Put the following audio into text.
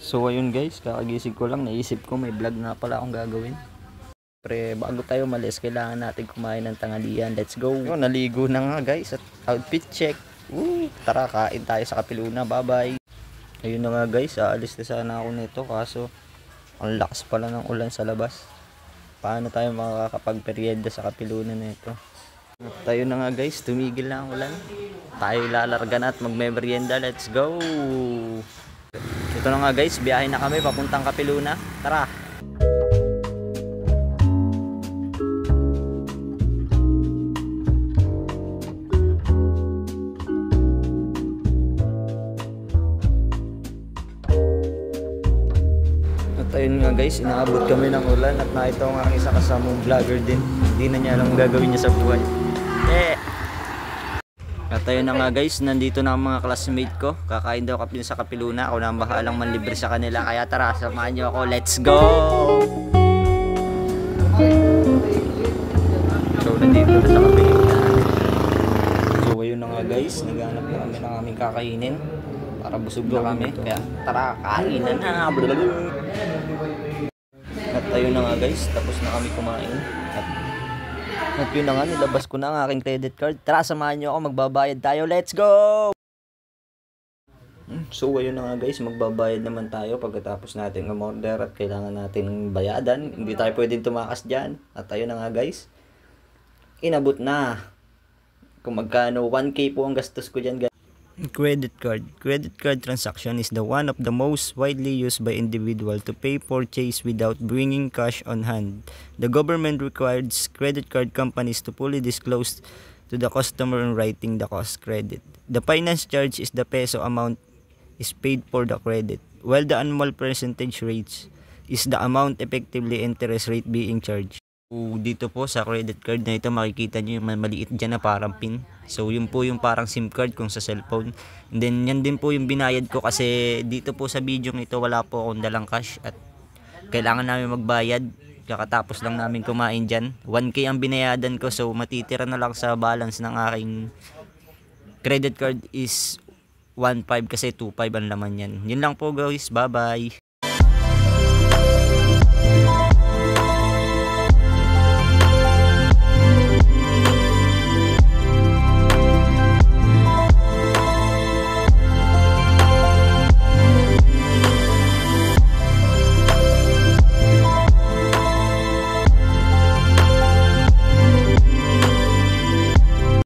So ayun guys, kakagising ko lang, naisip ko may vlog nga pala akong gagawin. Pre, bago tayo malis, kailangan natin kumain ng tanghalian. Let's go! Yun, naligo na nga guys at outfit check. Tara, kain tayo sa Kapiluna. Bye bye! Ayun na nga guys, aalis na sana ako nito kaso ang lakas pala ng ulan sa labas. Paano tayo makakapagperyenda sa Kapiluna na ito? Tayo na nga guys, tumigil na ang ulan. Tayo lalarga na at magmemeryenda. Let's go! Ito na nga guys, biyahe na kami papuntang Kapiluna. Tara! At ayun nga guys, inaabot kami ng ulan at nakita ko nga ang isa kasamang vlogger din. Hindi na niya alam gagawin niya sa buhay. At ayun na nga guys, nandito na ang mga classmate ko. Kakain daw kami sa Kapiluna. Ako na ang bahalang manlibre sa kanila. Kaya tara, samahan niyo ako. Let's go! So nandito na sa Kapiluna. So ayun na nga guys, naghanap na kami ng aming kakainin. Para busog na kami. Kaya tara, kainan na! At ayun na nga guys, tapos na kami kumain. At yun na nga, nilabas ko na ang aking credit card. Tara, samahan nyo ako, magbabayad tayo. Let's go! So, ayun na nga guys, magbabayad naman tayo pagkatapos natin umorder at kailangan natin bayadan. Hindi tayo pwedeng tumakas dyan. At ayun na nga guys, inabot na. Kung magkano, 1K po ang gastos ko dyan guys. Credit card. Credit card transaction is the one of the most widely used by individual to pay purchase without bringing cash on hand. The government requires credit card companies to fully disclose to the customer in writing the cost credit. The finance charge is the peso amount is paid for the credit, while the annual percentage rates is the amount effectively interest rate being charged. Dito po sa credit card na ito makikita nyo yung maliit dyan na parang pin. So yun po yung parang SIM card kung sa cellphone. And then yan din po yung binayad ko kasi dito po sa video nito wala po akong dalang cash at kailangan namin magbayad. Kakatapos lang namin kumain dyan. 1K ang binayadan ko, so matitira na lang sa balance ng aking credit card is 1.5 kasi 2.5 ang laman yan. Yun lang po guys, bye bye!